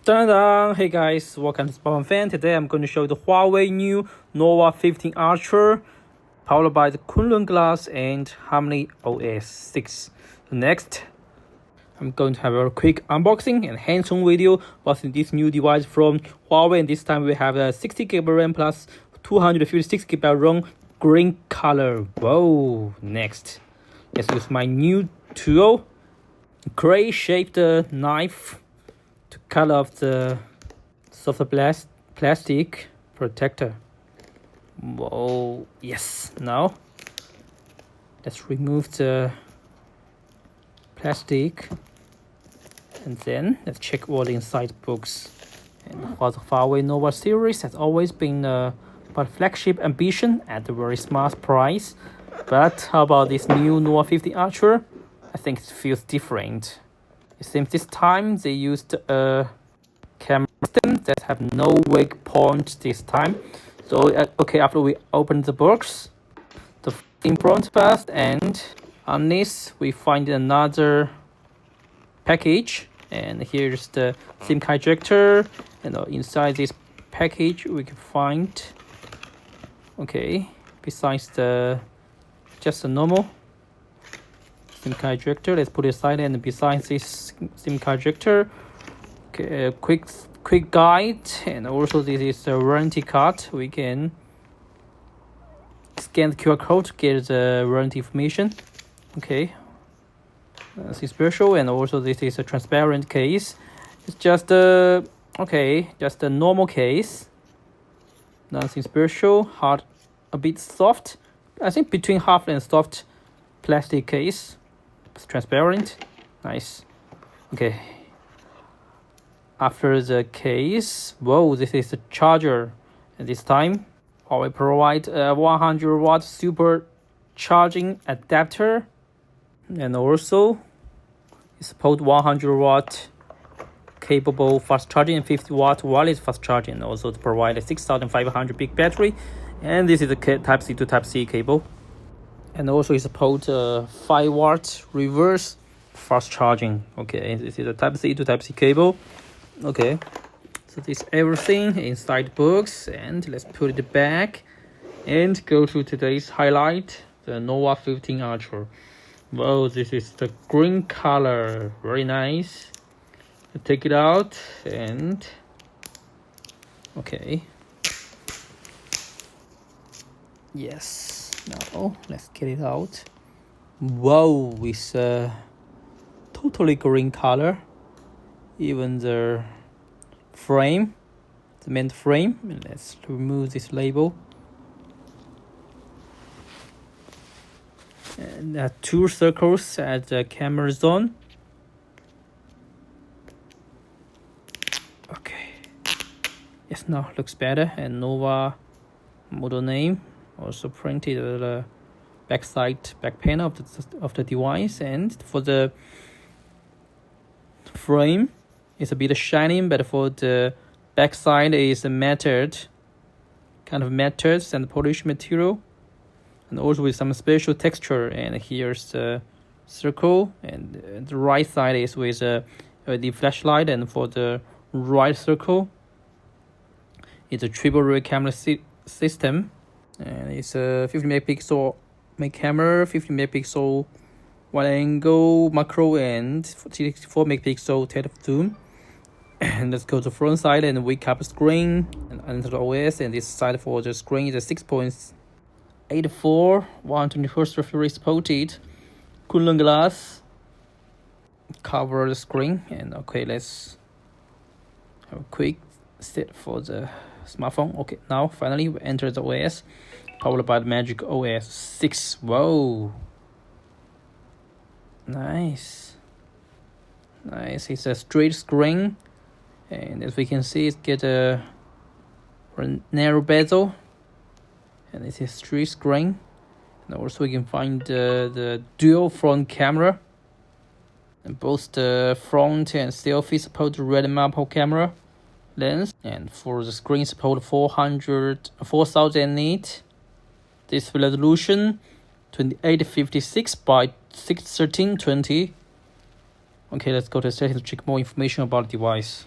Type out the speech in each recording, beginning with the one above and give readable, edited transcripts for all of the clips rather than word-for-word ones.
Ta-da! Hey guys, welcome to Spawn Fan. Today I'm going to show you the Huawei new Nova 15 Ultra, powered by the Kunlun Glass and HarmonyOS 6. Next, I'm going to have a quick unboxing and hands-on video about this new device from Huawei. And this time we have a 60GB RAM plus 256GB ROM, green color. Whoa! Next, let's use my new tool, gray shaped knife, to cut off the soft plastic protector. Whoa, yes. Now let's remove the plastic, and then let's check all the inside books. And for the Huawei Nova series has always been a flagship ambition at a very smart price. But how about this new Nova 15 Ultra? I think it feels different. It seems this time they used a camera system that have no wake point this time. So okay, after we open the box, the in front first, and on this we find another package, and here's the SIM card ejector, and inside this package we can find, okay, besides the just a normal SIM card ejector, let's put it aside, and besides this SIM card ejector, okay, a quick guide, and also this is a warranty card. We can scan the QR code to get the warranty information. Okay, that's special, and also this is a transparent case. It's just a just a normal case, nothing special. Hard, a bit soft. I think between hard and soft plastic case. It's transparent, nice. Okay, after the case, whoa, this is a charger. And this time Huawei provide a 100-watt super charging adapter, and also it supports 100-watt capable fast charging and 50-watt wireless fast charging, and also to provide a 6500 big battery. And this is a type C to type C cable, and also it supports 5-watt reverse fast charging. Okay, this is a type C to type C cable. Okay, so this is everything inside the box, and let's put it back and go to today's highlight, the Nova 15 Ultra. Wow, this is the green color, very nice. Take it out, and okay, yes, now let's get it out. Wow, it's a totally green color. Even the frame, the main frame, let's remove this label. And there are 2 circles at the camera zone. Okay, yes, now looks better. And Nova model name also printed on the back panel of the device. And for the frame, it's a bit shining, but for the back side is a matted, kind of matted and polished material, and also with some special texture. And here's the circle, and the right side is with the flashlight, and for the right circle it's a triple rear camera system, and it's a 50 megapixel main camera, 50 megapixel wide angle macro, and 64 megapixel telephoto zoom. And let's go to the front side and wake up screen and enter the OS. And this side for the screen is a 6.84 121st refresh supported Kunlun Glass cover the screen. And okay, let's have a quick set for the smartphone. Okay, now finally we enter the OS, powered by the Magic OS 6. Whoa, nice. It's a straight screen, and as we can see, it get a narrow bezel, and it's a straight screen. And also we can find the dual front camera, and both the front and selfie support the red maple camera lens, and for the screen support 4000 nits display resolution, 2856 by 1320. Okay, let's go to settings to check more information about the device.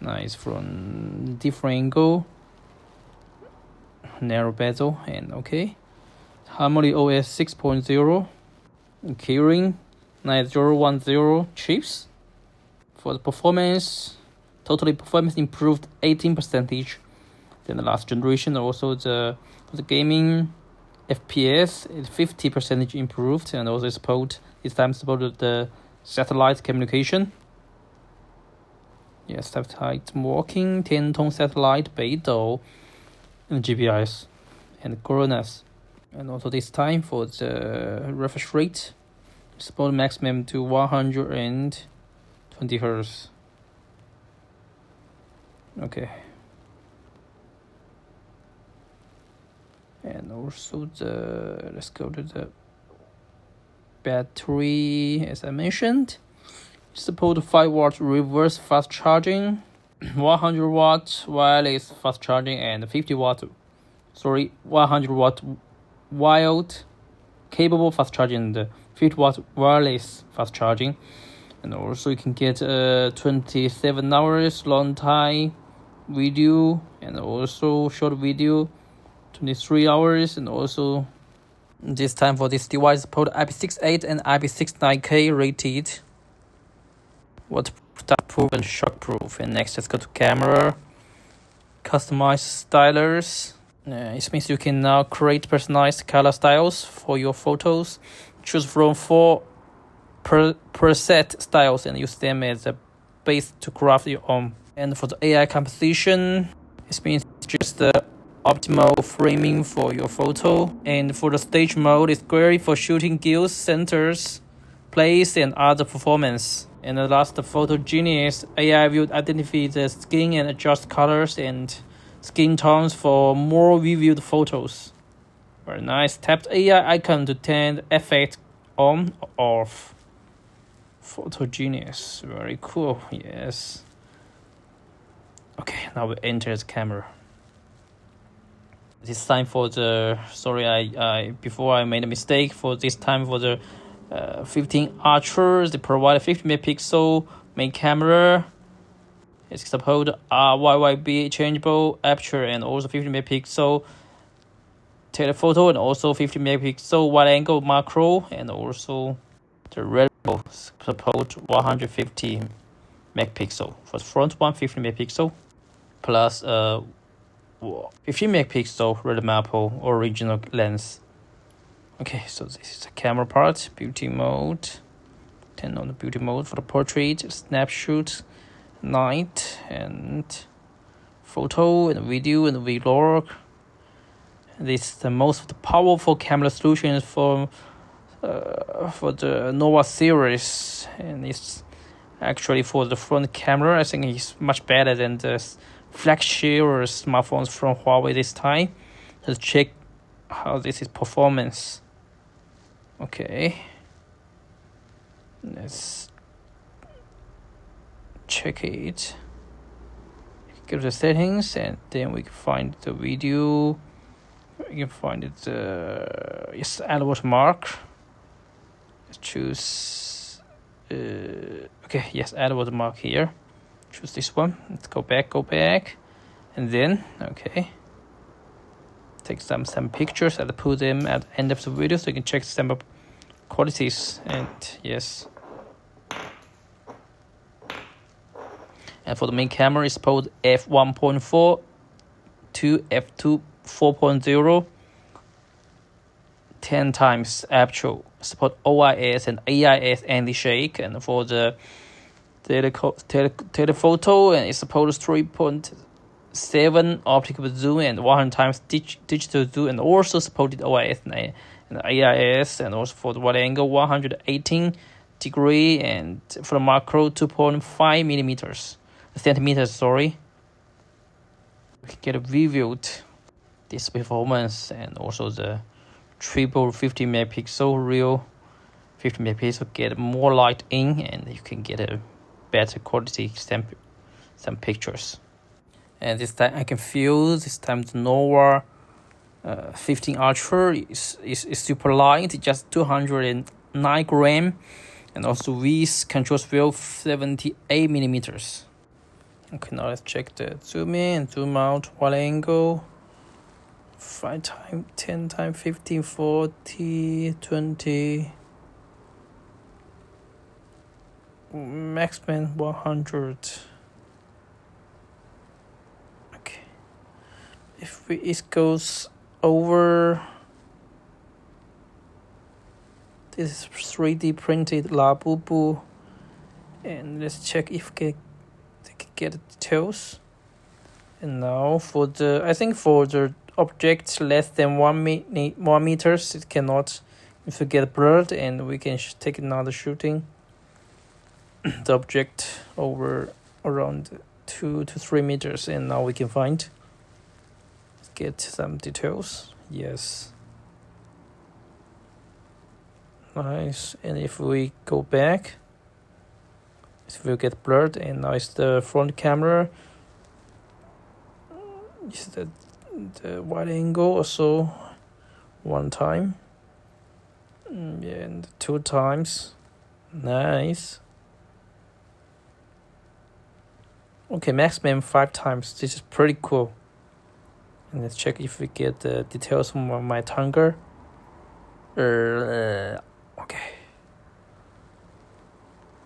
Nice, from different angle, narrow bezel, and okay. HarmonyOS 6.0, Kirin 9010 chips. For the performance, totally performance improved 18% than the last generation. Also the gaming FPS is 50% improved, and also this time supported the satellite communication. Yes, satellite working, 10-tone satellite, Beidou, and GPS, and GLONASS. And also this time for the refresh rate, support maximum to 120 Hz. Okay. And also let's go to the battery. As I mentioned, support 5-watt reverse fast charging, 100-watt wireless fast charging, and 100-watt wired capable fast charging, and 50-watt wireless fast charging. And also you can get 27 hours long time video, and also short video 23 hours. And also this time for this device support IP68 and IP69K rated, waterproof and shockproof. And next, let's go to camera. Customize stylers. It means you can now create personalized color styles for your photos. Choose from 4 preset styles and use them as a base to craft your own. And for the AI composition, it means just the optimal framing for your photo. And for the stage mode, it's great for shooting gills, centers, place, and other performance. And the last, the Photo Genius AI will identify the skin and adjust colors and skin tones for more vivid photos. Very nice. Tap the AI icon to turn the effect on or off. Photo Genius, very cool. Yes. Okay, now we enter the camera. This time for the I before I made a mistake. For this time for the 15 Ultra, they provide a 50 megapixel main camera. It supports YYB changeable aperture, and also 50 megapixel telephoto, and also 50 megapixel wide angle macro, and also the red support 150 megapixel. For the front one, 50 megapixel plus 50 megapixel red maple original lens. Okay, so this is the camera part. Beauty mode. Turn on the beauty mode for the portrait, snapshot, night, and photo, and video, and vlog. This is the most powerful camera solution for the Nova series, and it's actually for the front camera. I think it's much better than the flagship or smartphones from Huawei this time. Let's check how this is performance. Okay, let's check it. Go to the settings, and then we can find the video. We can find it. Yes, add watermark. Let's choose. Okay, yes, add watermark here. Choose this one. Let's go back, and then okay. Take some pictures and put them at the end of the video so you can check some qualities. And yes. And for the main camera, it's support f1.4 to f2 4.0, 10 times aperture. Support OIS and AIS anti-shake. And for the telephoto, and it supports 3.7 optical zoom and 100 times digital zoom, and also supported OIS and AIS. And also for the wide angle, 118 degree, and for the macro, 2.5 centimeters. Sorry. We can get a reviewed this performance, and also the triple 50 megapixel real 50 megapixel get more light in, and you can get a better quality some pictures. And this time I can feel this time the Nova 15 Ultra is super light, just 200 9 gram, and also with control wheel 78 millimeters. Okay, now let's check the zoom in and zoom out, wide angle, 5 times, 10 times, 15, 40, 20, maximum 100. Okay, if it goes over, this is 3D printed Labubu, and let's check if they can get the details. And now for the, I think for the object less than 1 meters, it cannot, if you get blurred, and we can take another shooting. The object over around 2 to 3 meters, and now we can get some details. Yes, nice. And if we go back, it will get blurred, and now it's the front camera. Is the wide angle also 1 time, and 2 times. Nice. Okay, maximum 5 times. This is pretty cool. And let's check if we get the details from my tongue. Okay.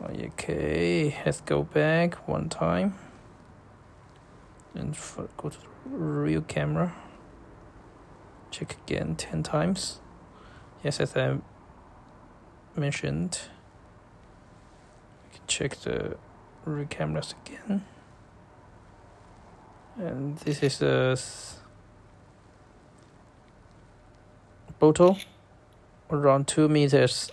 Okay, let's go back 1 time. And go to the real camera. Check again 10 times. Yes, as I mentioned, you can check the rear cameras again. And this is a photo around 2 meters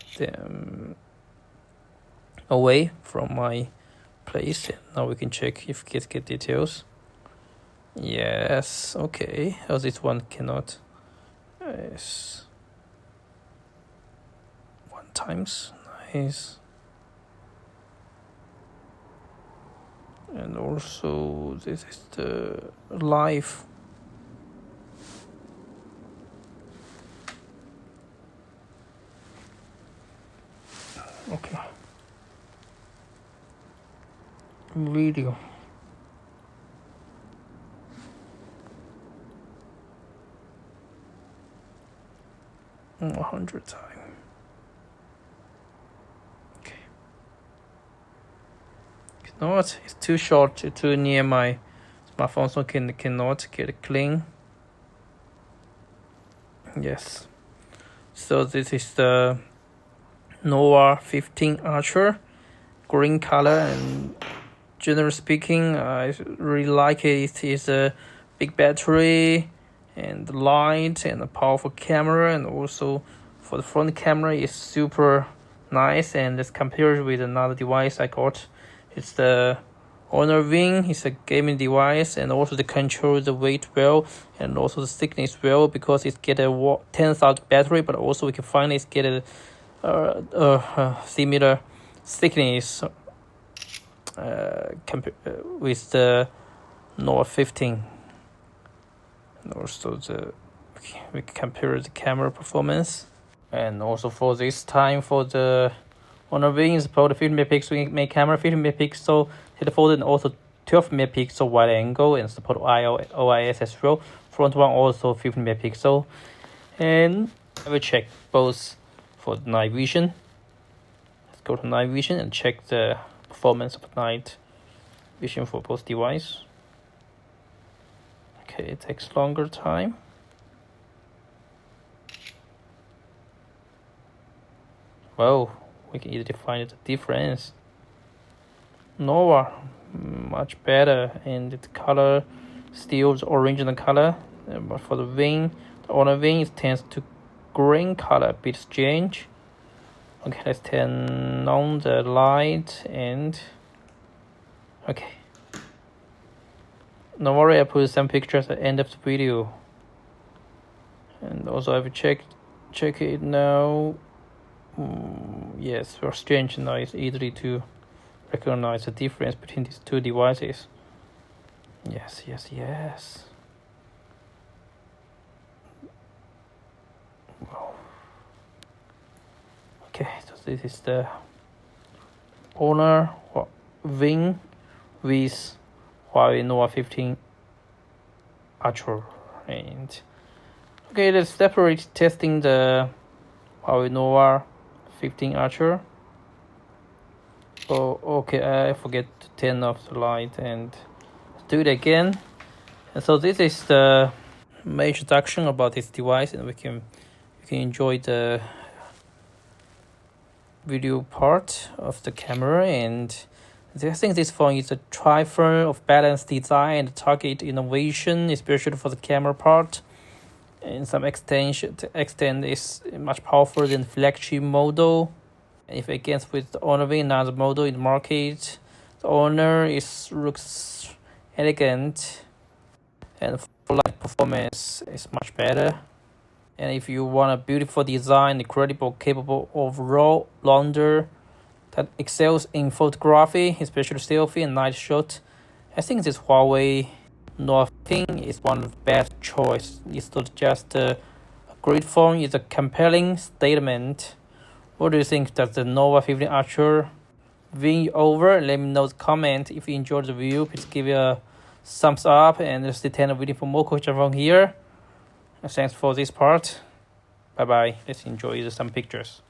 away from my place. Now we can check if we get details. Yes, okay. Oh, this one cannot. Yes. 1 times. Nice. And also this is the live. Okay. Video. 100 times. Okay. Cannot. It's too short, too near my smartphone, so cannot get it clean. Yes. So this is the Nova15Ultra, green color, and generally speaking, I really like it. It is a big battery and light and a powerful camera, and also for the front camera is super nice. And let's compare it with another device I got. It's the Honor Wing. It's a gaming device, and also the control the weight well, and also the thickness well, because it get a 10,000 battery, but also we can find it get a similar thickness with the Nova 15. And also we compare the camera performance. And also for this time, for the Honor Wing is about 50 megapixel main camera, 50 megapixel telephoto, and also 12 megapixel wide angle, and support OIS as well. Front one also 50 megapixel. And I will check both for the night vision. Let's go to night vision and check the performance of night vision for both devices. Okay, it takes longer time. Well, we can easily find the difference. Nova, much better, and the color still the original color, but for the wing, the Honor Wing, it tends to green color, a bit strange. Okay, let's turn on the light, and okay. Don't worry, I put some pictures at the end of the video. And also I will check it now. Yes, for strange now, it's easy to recognize the difference between these two devices. Yes. Wow. Okay, so this is the owner wing with Huawei Nova15 Ultra. And okay, let's separate testing the Huawei Nova15 Ultra. Oh, okay, I forget to turn off the light and do it again. And so this is the main introduction about this device, and you can enjoy the video part of the camera. And I think this phone is a trifer of balanced design and target innovation, especially for the camera part. In some extent is much powerful than flagship model. If against with the Honor another model in the market, the Honor looks elegant, and for light performance is much better. And if you want a beautiful design, incredible, capable of raw launder that excels in photography, especially selfie and night shot, I think this Huawei Nova15 is one of the best choice. It's not just a great phone; it's a compelling statement. What do you think? Does the Nova15 Ultra win you over? Let me know in the comment. If you enjoyed the video, please give it a thumbs up and stay tuned waiting for more questions from here. Thanks for this part. Bye bye. Let's enjoy some pictures.